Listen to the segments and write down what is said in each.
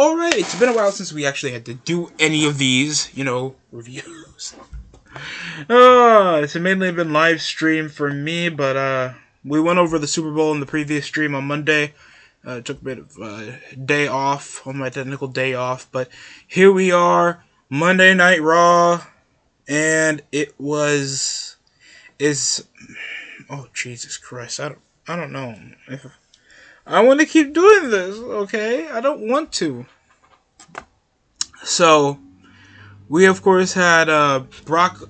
Alright, it's been a while since we actually had to do any of these, reviews. It's mainly been live stream for me, but we went over the Super Bowl in the previous stream on Monday. Took a bit of day off, on my technical day off, but here we are, Monday Night Raw, and it oh Jesus Christ, I don't know if I want to keep doing this, okay? I don't want to. So, we of course had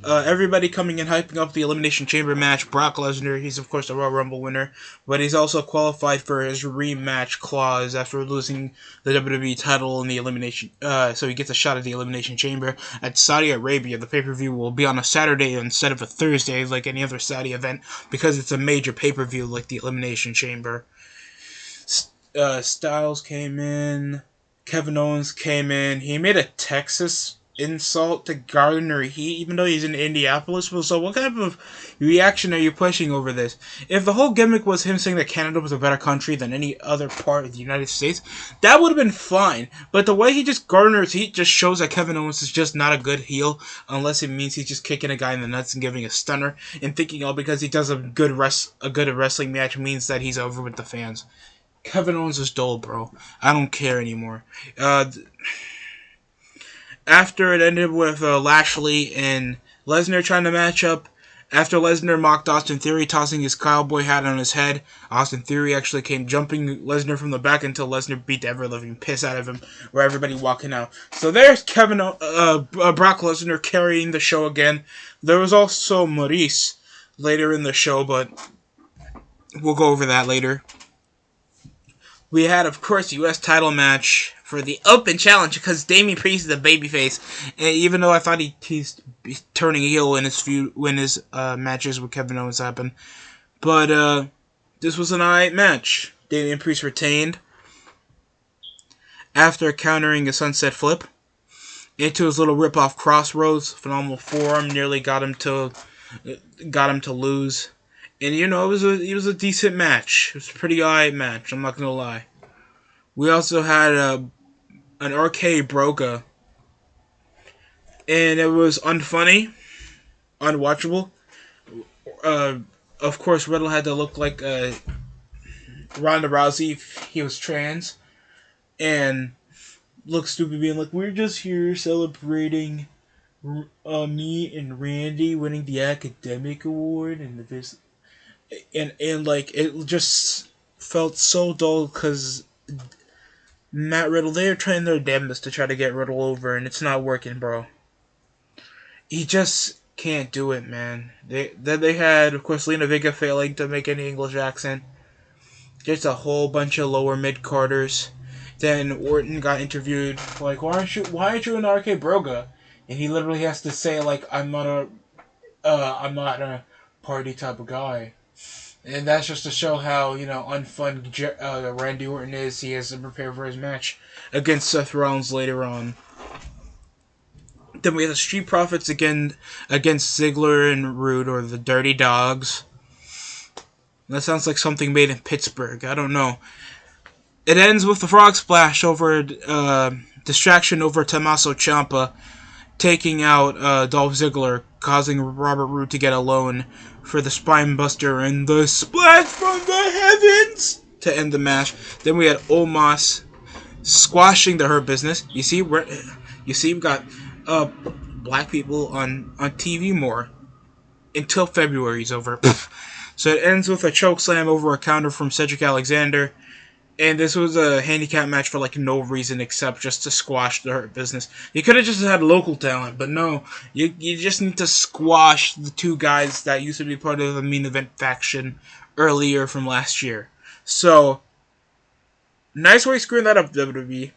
everybody coming in hyping up the Elimination Chamber match. Brock Lesnar, he's of course the Royal Rumble winner, but he's also qualified for his rematch clause after losing the WWE title in the Elimination. So he gets a shot at the Elimination Chamber at Saudi Arabia. The pay-per-view will be on a Saturday instead of a Thursday like any other Saudi event because it's a major pay-per-view like the Elimination Chamber. Styles came in. Kevin Owens came in. He made a Texas insult to garner heat, even though he's in Indianapolis. So what kind of reaction are you pushing over this? If the whole gimmick was him saying that Canada was a better country than any other part of the United States, that would have been fine. But the way he just garners heat just shows that Kevin Owens is just not a good heel, unless it means he's just kicking a guy in the nuts and giving a stunner, and thinking because he does a good wrestling match means that he's over with the fans. Kevin Owens is dull, bro. I don't care anymore. After it ended with Lashley and Lesnar trying to match up, after Lesnar mocked Austin Theory, tossing his cowboy hat on his head, Austin Theory actually came jumping Lesnar from the back until Lesnar beat the ever-living piss out of him, with everybody walking out. So there's Brock Lesnar carrying the show again. There was also Maurice later in the show, but we'll go over that later. We had, of course, a U.S. title match for the Open Challenge because Damian Priest is a babyface. And even though I thought he's turning heel when his matches with Kevin Owens happen. But this was an alright match. Damian Priest retained after countering a sunset flip into his little rip-off crossroads. Phenomenal forearm nearly got him to lose. And, it was a decent match. It was a pretty alright match, I'm not going to lie. We also had an RK Broga. And it was unfunny, unwatchable. Of course, Riddle had to look like Ronda Rousey if he was trans. And look stupid being like, we're just here celebrating me and Randy winning the academic award and this. And like, it just felt so dull because Matt Riddle, they're trying their damnedest to try to get Riddle over, and it's not working, bro. He just can't do it, man. They had, of course, Lena Vega failing to make any English accent. Just a whole bunch of lower mid-carders. Then Orton got interviewed, like, why aren't you in RK Broga? And he literally has to say, like, I'm not a party type of guy. And that's just to show how, unfun Randy Orton is. He has to prepare for his match against Seth Rollins later on. Then we have the Street Profits again against Ziggler and Rude, or the Dirty Dogs. That sounds like something made in Pittsburgh. I don't know. It ends with the Frog Splash over distraction over Tommaso Ciampa, taking out Dolph Ziggler, causing Robert Roode to get alone for the Spine Buster and the Splash from the Heavens to end the match. Then we had Omos squashing the Hurt Business. You see, we got black people on TV more until February's over. So it ends with a chokeslam over a counter from Cedric Alexander. And this was a handicap match for, like, no reason except just to squash the Hurt Business. You could have just had local talent, but no. You just need to squash the two guys that used to be part of the main event faction earlier from last year. So, nice way screwing that up, WWE.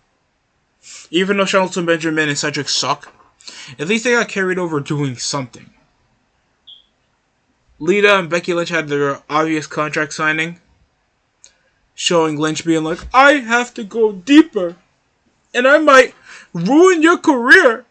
Even though Shelton Benjamin and Cedric suck, at least they got carried over doing something. Lita and Becky Lynch had their obvious contract signing, showing Lynch being like, I have to go deeper, and I might ruin your career.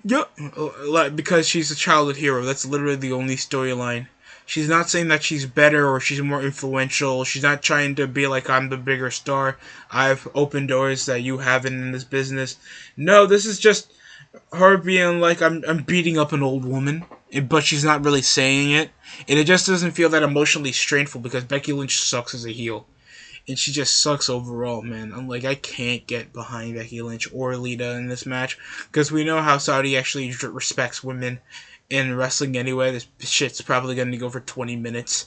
Because she's a childhood hero. That's literally the only storyline She's not saying that she's better or she's more influential. She's not trying to be like, I'm the bigger star. I've opened doors that you haven't in this business. No, this is just her being like, I'm beating up an old woman, but she's not really saying it. And it just doesn't feel that emotionally strainful because Becky Lynch sucks as a heel. And she just sucks overall, man. I'm like, I can't get behind Becky Lynch or Lita in this match because we know how Saudi actually respects women in wrestling anyway. This shit's probably going to go for 20 minutes.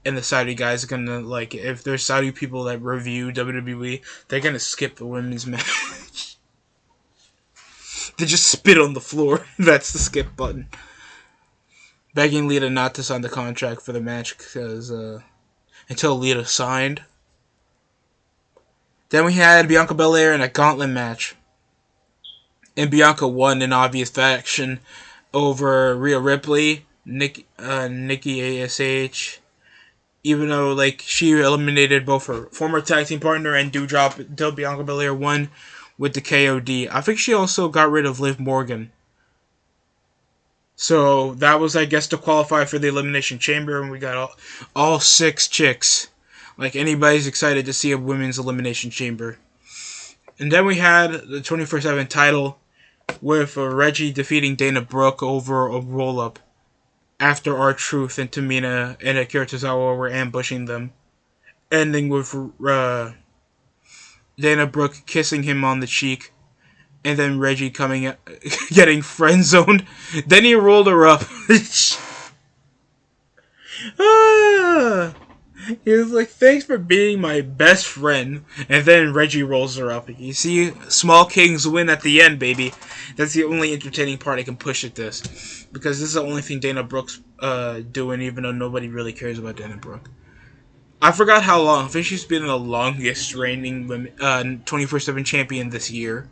And the Saudi guys are going to, like, if there's Saudi people that review WWE, they're going to skip the women's match. They just spit on the floor. That's the skip button. Begging Lita not to sign the contract for the match because, until Lita signed. Then we had Bianca Belair in a gauntlet match. And Bianca won in obvious fashion over Rhea Ripley, Nikki ASH. Even though, like, she eliminated both her former tag team partner and Doudrop until Bianca Belair won with the KOD. I think she also got rid of Liv Morgan. So that was, I guess, to qualify for the Elimination Chamber, and we got all 6 chicks. Like, anybody's excited to see a women's Elimination Chamber. And then we had the 24/7 title with Reggie defeating Dana Brooke over a roll-up after R-Truth and Tamina and Akira Tozawa were ambushing them. Ending with Dana Brooke kissing him on the cheek. And then Reggie getting friend-zoned. Then he rolled her up. He was like, thanks for being my best friend. And then Reggie rolls her up. You see, small kings win at the end, baby. That's the only entertaining part I can push at this. Because this is the only thing Dana Brooke's doing, even though nobody really cares about Dana Brooke. I forgot how long. I think she's been the longest reigning 24/7 champion this year.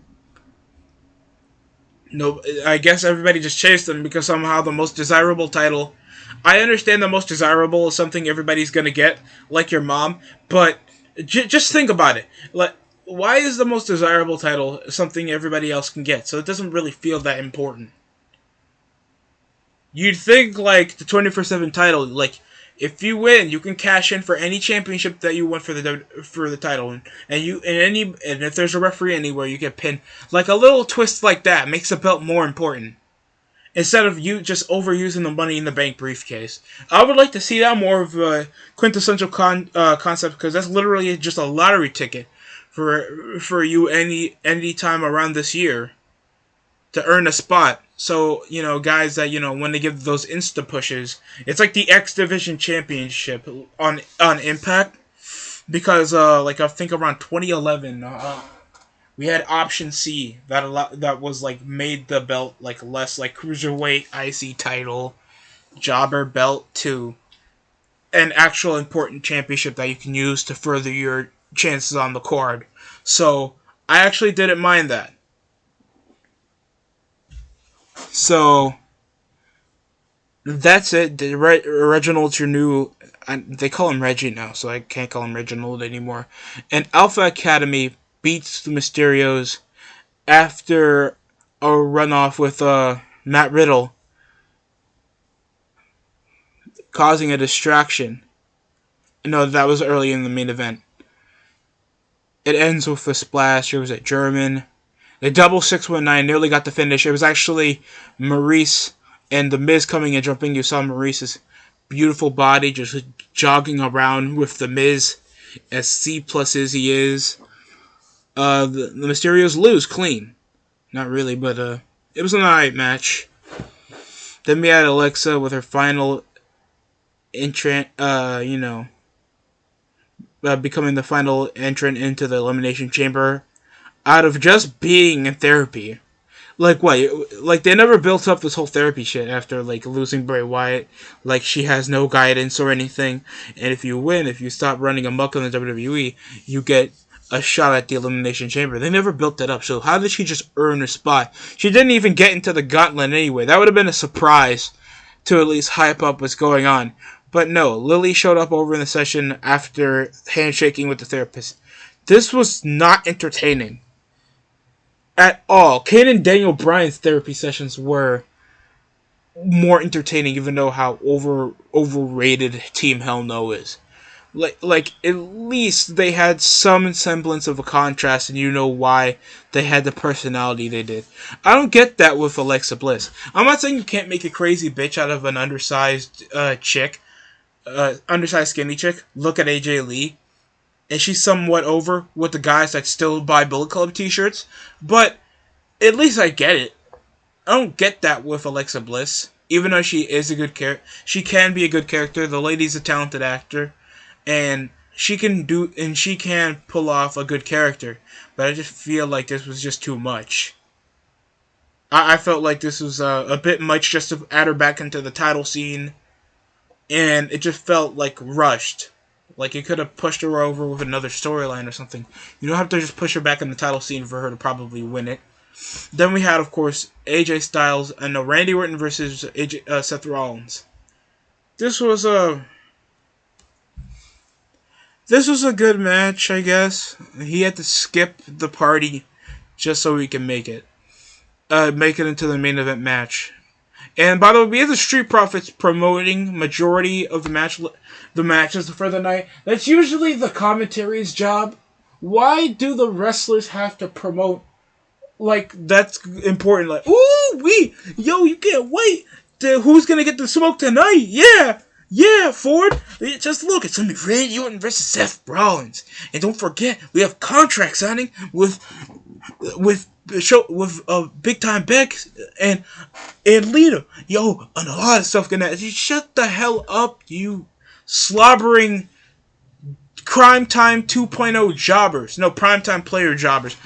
No, I guess everybody just chased them because somehow the most desirable title... I understand the most desirable is something everybody's gonna get, like your mom, but just think about it. Like, why is the most desirable title something everybody else can get? So it doesn't really feel that important. You'd think, like, the 24/7 title, like, if you win, you can cash in for any championship that you win for the title, and if there's a referee anywhere, you get pinned. Like, a little twist like that makes the belt more important. Instead of you just overusing the Money in the Bank briefcase. I would like to see that more of a quintessential concept, because that's literally just a lottery ticket for you any time around this year to earn a spot. So, guys that, when they give those Insta pushes, it's like the X Division Championship on Impact. Because, I think around 2011, we had Option C that was like made the belt like less like cruiserweight IC title, jobber belt to an actual important championship that you can use to further your chances on the card. So I actually didn't mind that. So that's it. Reginald's your new... they call him Reggie now, so I can't call him Reginald anymore. And Alpha Academy beats the Mysterios after a runoff with Matt Riddle, causing a distraction. No, that was early in the main event. It ends with a splash. It was a German. The double 619 nearly got the finish. It was actually Maurice and The Miz coming and jumping. You saw Maurice's beautiful body just jogging around with The Miz, as C+ as he is. The Mysterios lose clean. Not really, but it was an alright match. Then we had Alexa with her final entrant, becoming the final entrant into the Elimination Chamber out of just being in therapy. Like, what? Like, they never built up this whole therapy shit after, like, losing Bray Wyatt. Like, she has no guidance or anything. And if you stop running amok on the WWE, you get a shot at the Elimination Chamber. They never built that up. So how did she just earn a spot? She didn't even get into the gauntlet anyway. That would have been a surprise to at least hype up what's going on. But no, Lily showed up over in the session after handshaking with the therapist. This was not entertaining at all. Kane and Daniel Bryan's therapy sessions were more entertaining, even though how overrated Team Hell No is. Like at least they had some semblance of a contrast, and you know why they had the personality they did. I don't get that with Alexa Bliss. I'm not saying you can't make a crazy bitch out of an undersized chick, undersized skinny chick. Look at AJ Lee, and she's somewhat over with the guys that still buy Bullet Club t-shirts. But at least I get it. I don't get that with Alexa Bliss. Even though she is a good character, she can be a good character. The lady's a talented actor, and she can pull off a good character. But I just feel like this was just too much. I felt like this was a bit much just to add her back into the title scene, and it just felt like rushed. Like you could have pushed her over with another storyline or something. You don't have to just push her back in the title scene for her to probably win it. Then we had, of course, AJ Styles and Randy Orton versus Seth Rollins. This was a good match, I guess. He had to skip the party just so he can make it into the main event match. And by the way, we have the Street Profits promoting majority of the matches for the night. That's usually the commentary's job. Why do the wrestlers have to promote? Like, that's important. Like, you can't wait. Who's gonna get the smoke tonight? Yeah, Ford. Just look, it's gonna be Randy Orton versus Seth Rollins. And don't forget, we have contract signing with Big Time Beck and Lita. And a lot of stuff gonna. You shut the hell up, you slobbering Crime Time 2.0 jobbers. No, Primetime player jobbers.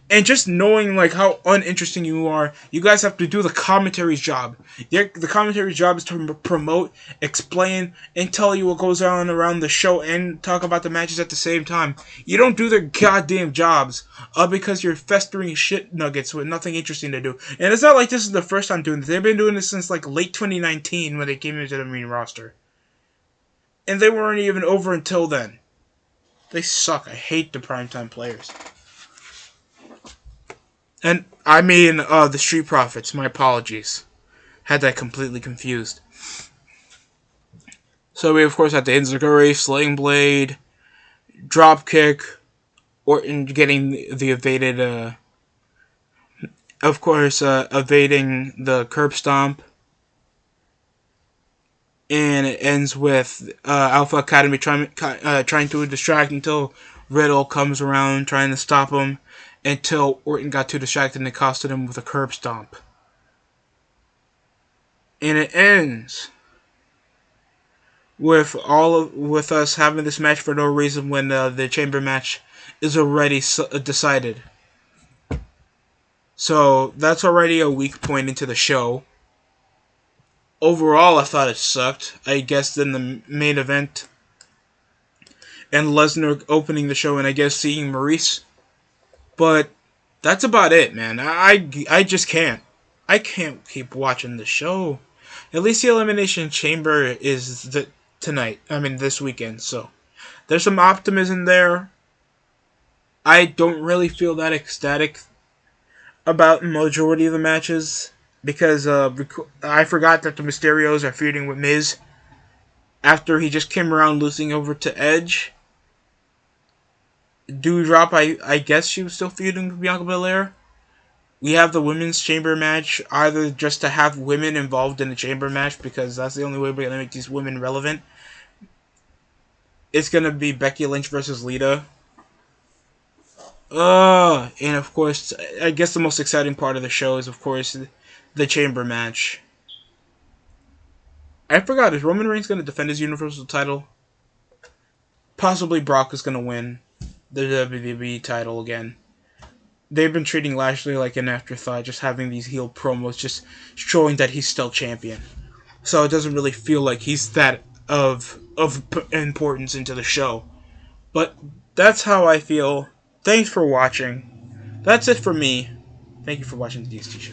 And just knowing like how uninteresting you are, you guys have to do the commentary's job. The commentary's job is to promote, explain, and tell you what goes on around the show and talk about the matches at the same time. You don't do their goddamn jobs because you're festering shit nuggets with nothing interesting to do. And it's not like this is the first time doing this. They've been doing this since like late 2019 when they came into the main roster. And they weren't even over until then. They suck. I hate the primetime players. And I mean the Street Profits. My apologies. Had that completely confused. So we of course had the Enziguri, Sling Blade, Dropkick, Orton getting the evaded, evading the curb stomp. And it ends with Alpha Academy trying to distract until Riddle comes around trying to stop him until Orton got too distracted and it costed him with a curb stomp. And it ends with us having this match for no reason when the chamber match is already decided. So that's already a weak point into the show. Overall, I thought it sucked. I guess in the main event and Lesnar opening the show and I guess seeing Maurice. But that's about it, man. I just can't. I can't keep watching the show. At least the Elimination Chamber is this weekend. So there's some optimism there. I don't really feel that ecstatic about the majority of the matches. Because I forgot that the Mysterios are feuding with Miz after he just came around losing over to Edge. Doudrop, I guess she was still feuding with Bianca Belair. We have the women's chamber match, either just to have women involved in the chamber match, because that's the only way we're going to make these women relevant. It's going to be Becky Lynch versus Lita. And of course, I guess the most exciting part of the show is, of course, the chamber match. I forgot, is Roman Reigns going to defend his Universal title? Possibly Brock is going to win the WWE title again. They've been treating Lashley like an afterthought, just having these heel promos, just showing that he's still champion. So it doesn't really feel like he's that of importance into the show. But that's how I feel. Thanks for watching. That's it for me. Thank you for watching the DST show.